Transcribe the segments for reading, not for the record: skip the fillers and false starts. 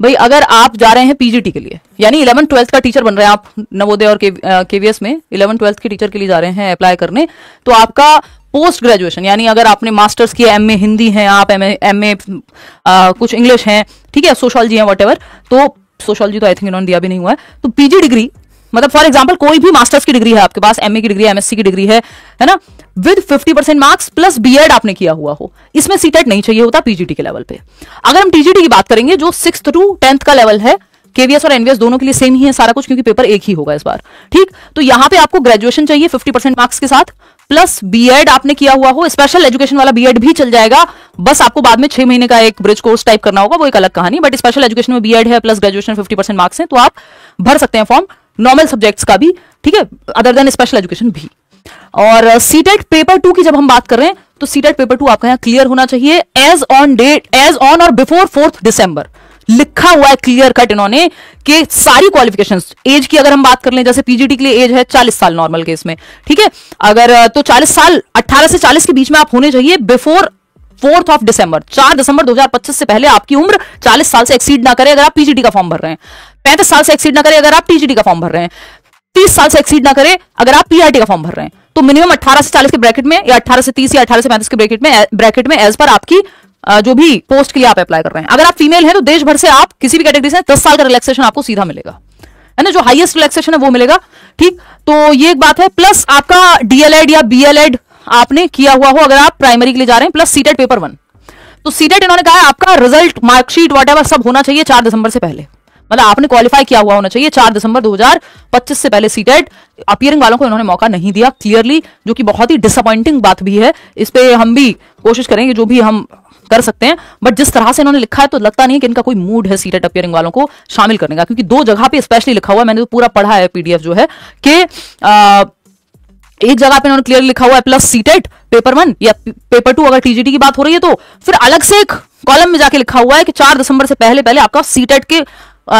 भाई अगर आप जा रहे हैं पीजीटी के लिए, यानी 11th-12th का टीचर बन रहे हैं आप नवोदय और केवीएस में 11th-12th के टीचर के लिए जा रहे हैं अप्लाई करने, तो आपका पोस्ट ग्रेजुएशन यानी अगर आपने मास्टर्स किया, एमए हिंदी है आप, एमए कुछ इंग्लिश है, ठीक है, सोशियोलॉजी है व्हाटएवर, तो सोशियोलॉजी तो आई थिंक इन्होंने दिया भी नहीं हुआ है, तो पीजी डिग्री मतलब फॉर एग्जांपल कोई भी मास्टर्स की डिग्री है आपके पास, एमए की डिग्री है, एमएससी की डिग्री है ना, विद 50% मार्क्स प्लस बीएड आपने किया हुआ हो, इसमें सीटेट नहीं चाहिए होता पीजीटी के लेवल पे। अगर हम टीजीटी की बात करेंगे जो 6th to 10th का लेवल है, केवीएस और एनवीएस दोनों के लिए सेम ही है सारा कुछ, क्योंकि पेपर एक ही होगा इस बार, ठीक। तो यहां पे आपको ग्रेजुएशन चाहिए 50% मार्क्स के साथ, प्लस बीएड आपने किया हुआ हो, स्पेशल एजुकेशन वाला बीएड भी चल जाएगा, बस आपको बाद में 6 महीने का एक ब्रिज कोर्स टाइप करना होगा, वो एक अलग कहानी, बट स्पेशल एजुकेशन में बीएड है प्लस ग्रेजुएशन 50% मार्क्स है, तो आप भर सकते हैं फॉर्म नॉर्मल सब्जेक्ट्स का भी, ठीक है, अदर देन स्पेशल एजुकेशन भी। और सीटेट पेपर 2 की जब हम बात कर रहे हैं तो सीटेट पेपर 2 आपका यहां क्लियर होना चाहिए एज ऑन और बिफोर 4th December, लिखा हुआ है क्लियर कट इन्होंने कि सारी क्वालिफिकेशंस। एज की अगर हम बात कर लें, जैसे पीजीटी के लिए एज है 40 साल नॉर्मल केस में, ठीक है, अगर तो 40 साल 18 से 40 के बीच में आप होने चाहिए बिफोर 4th December, 4 दिसंबर 2025 से पहले आपकी उम्र 40 साल से एक्सीड ना करे अगर आप पीजीटी का फॉर्म भर रहे हैं, 35 साल से एक्सीड ना करे अगर आप टीजीटी का फॉर्म भर रहे हैं, 30 साल से एक्सीड ना करे अगर आप पीआरटी का फॉर्म भर रहे हैं, तो मिनिमम 18 से 40 के ब्रैकेट में, या 18 से 30 या 18 से 35 के ब्रैकेट में एज पर आपकी जो भी पोस्ट के लिए आप अप्लाई कर रहे हैं। अगर आप फीमेल हैं तो देश भर से आप किसी भी कैटेगरी से 10 साल का रिलैक्सेशन आपको सीधा मिलेगा, है ना, जो हाईएस्ट रिलैक्सेशन है वो मिलेगा, ठीक। तो ये एक बात है, प्लस आपका डीएलएड या बीएलएड आपने किया हुआ हो अगर आप प्राइमरी के लिए जा रहे हैं, प्लस सीटेट पेपर 1। तो सीटेट इन्होंने कहा है आपका रिजल्ट, मार्कशीट व्हाटएवर सब होना चाहिए 4 दिसंबर से पहले, मतलब आपने क्वालिफाई किया हुआ होना चाहिए 4 दिसंबर 2025 से पहले। सीटेट अपियरिंग वालों को इन्होंने मौका नहीं दिया क्लियरली, जो कि बहुत ही डिसअपॉइंटिंग बात भी है। इस पे हम भी कोशिश करेंगे जो भी हम कर सकते हैं, बट जिस तरह से इन्होंने लिखा है तो लगता नहीं है कि इनका कोई मूड है सीटेट अपियरिंग वालों को शामिल करने का, क्योंकि 2 जगह पे स्पेशली लिखा हुआ है, मैंने तो पूरा पढ़ा है पीडीएफ जो है, कि एक जगह पे इन्होंने क्लियर लिखा हुआ है प्लस सीटेट पेपर 1 या पेपर 2 अगर टीजीटी की बात हो रही है, तो फिर अलग से एक कॉलम में जाके लिखा हुआ है कि 4 दिसंबर से पहले आपका सीटेट के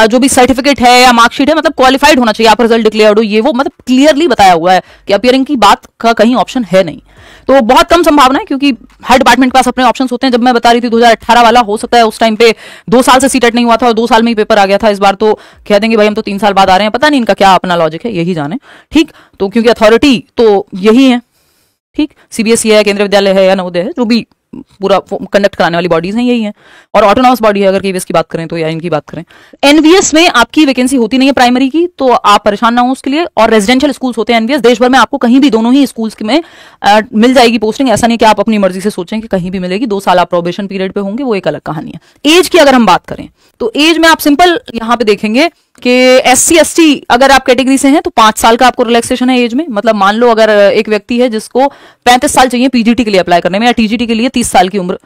जो भी सर्टिफिकेट है या मार्कशीट है, मतलब क्वालिफाइड होना चाहिए, आप रिजल्ट डिक्लेयर्ड हो, ये वो मतलब क्लियरली बताया हुआ है कि अपियरिंग की बात का कहीं ऑप्शन है नहीं। तो बहुत कम संभावना है, क्योंकि हर डिपार्टमेंट के पास अपने ऑप्शंस होते हैं। जब मैं बता रही थी 2018 वाला, हो सकता है उस टाइम पे 2 साल से सीटेट नहीं हुआ था और 2 साल में ही पेपर आ गया था। इस बार तो कह देंगे भाई हम तो 3 साल बाद आ रहे हैं, पता नहीं इनका क्या अपना लॉजिक है, यही जाने, ठीक। तो क्योंकि अथॉरिटी तो यही है, ठीक, सीबीएसई है, केंद्रीय विद्यालय है या नवोदय है, जो भी पूरा कंडक्ट कराने वाली बॉडीज हैं यही हैं, और ऑटोनॉमस बॉडी है अगर केवीएस की बात करें तो, या इनकी बात करें। एनवीएस में आपकी वैकेंसी होती नहीं है प्राइमरी की, तो आप परेशान ना हो उसके लिए, और रेजिडेंशियल स्कूल्स होते हैं एनवीएस, देश भर में आपको कहीं भी दोनों ही स्कूल्स में मिल जाएगी पोस्टिंग, ऐसा नहीं कि आप अपनी मर्जी से सोचें कि कहीं भी मिलेगी। 2 साल आप प्रोबेशन पीरियड पे होंगे, वो एक अलग कहानी है। एज की अगर हम बात करें तो एज में आप सिंपल यहां पे देखेंगे कि एससी एसटी अगर आप कैटेगरी से हैं तो 5 साल का आपको रिलैक्सेशन है एज में। मतलब मान लो अगर एक व्यक्ति है जिसको 35 साल चाहिए पीजीटी के लिए अप्लाई करने में, या टीजीटी के लिए 30 साल की उम्र,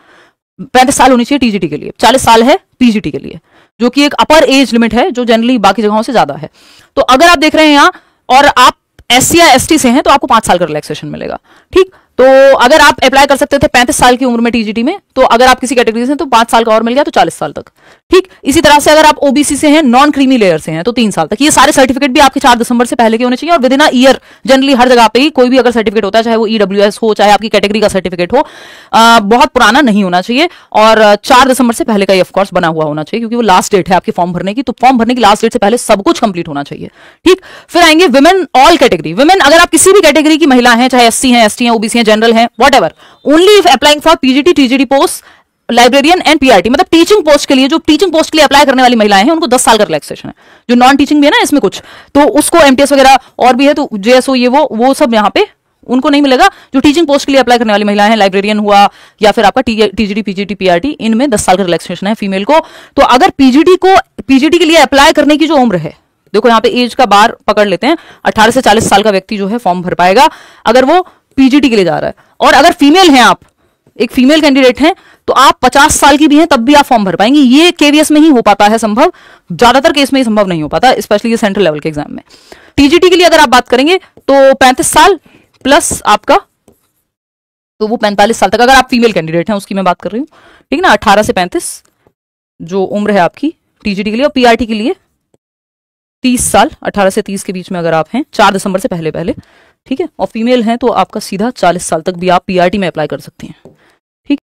35 साल होनी चाहिए टीजीटी के लिए, 40 साल है पीजीटी के लिए, जो कि एक अपर एज लिमिट है जो जनरली बाकी जगहों से ज्यादा है। तो अगर आप देख रहे हैं यहाँ और आप एससी या एसटी से हैं तो आपको 5 साल का रिलैक्सेशन मिलेगा, ठीक। तो अगर आप अप्लाई कर सकते थे 35 साल की उम्र में टीजीटी में, तो अगर आप किसी कैटेगरी से हैं तो 5 साल का और मिल गया तो 40 साल तक, ठीक। इसी तरह से अगर आप ओबीसी से हैं, नॉन क्रीमी लेयर से हैं, तो 3 साल तक। ये सारे सर्टिफिकेट भी आपके 4 दिसंबर से पहले के होने चाहिए, और within a year generally हर जगह पे ही कोई भी अगर सर्टिफिकेट होता है, चाहे वो ईडब्ल्यूएस हो, चाहे आपकी कैटेगरी का सर्टिफिकेट हो, बहुत पुराना नहीं होना चाहिए, और 4 दिसंबर से पहले का ही ऑफकोर्स बना हुआ होना चाहिए, क्योंकि वो लास्ट डेट है आपके फॉर्म भरने की। तो फॉर्म भरने की लास्ट डेट से पहले सब कुछ कंप्लीट होना चाहिए, ठीक। फिर आएंगे विमेन ऑल कैटेगरी। विमेन अगर आप किसी भी कैटेगरी की महिला हैं, चाहे एससी हैं, एसटी हैं, ओबीसी हैं, जनरल हैं, whatever, only if applying for PGT, TGT post, librarian and PRT, मतलब टीचिंग पोस्ट के लिए, जो टीचिंग पोस्ट के लिए अप्लाई करने वाली महिलाएं हैं उनको 10 साल का रिलैक्सेशन है। जो नॉन टीचिंग भी है ना इसमें कुछ, तो उसको एमटीएस वगैरह और भी है, तो जेएसओ ये वो सब यहाँ पे उनको नहीं मिलेगा। जो टीचिंग पोस्ट के लिए अप्लाई करने वाली महिलाएं हैं, लाइब्रेरियन हुआ या फिर आपका टीजीटी, पीजीटी, पीआरटी, इनमें 10 साल का रिलैक्सेशन है फीमेल को। तो अगर पीजीटी के लिए अप्लाई करने की जो उम्र है, देखो यहाँ पे एज का बार पकड़ लेते हैं, 18 से 40 साल का व्यक्ति जो है फॉर्म भर पाएगा अगर वो पीजीटी के लिए जा रहा है। और अगर फीमेल हैं, आप एक फीमेल कैंडिडेट हैं, तो आप 50 साल की भी हैं तब भी आप फॉर्म भर पाएंगे। ये केवीएस में ही हो पाता है संभव, ज्यादातर केस में ही संभव नहीं हो पाता, स्पेशली ये सेंट्रल लेवल के एग्जाम में। टीजीटी के लिए अगर आप बात करेंगे तो 35 साल प्लस आपका, तो वो 45 साल तक अगर आप फीमेल कैंडिडेट हैं, उसकी मैं बात कर रही हूँ, ठीक ना। 18 से 35 जो उम्र है आपकी टीजीटी के लिए, और पीआरटी के लिए 30 साल, 18 से 30 के बीच में अगर आप हैं, 4 दिसंबर से पहले, ठीक है। और फीमेल हैं तो आपका सीधा 40 साल तक भी आप पीआरटी में अप्लाई कर सकते हैं।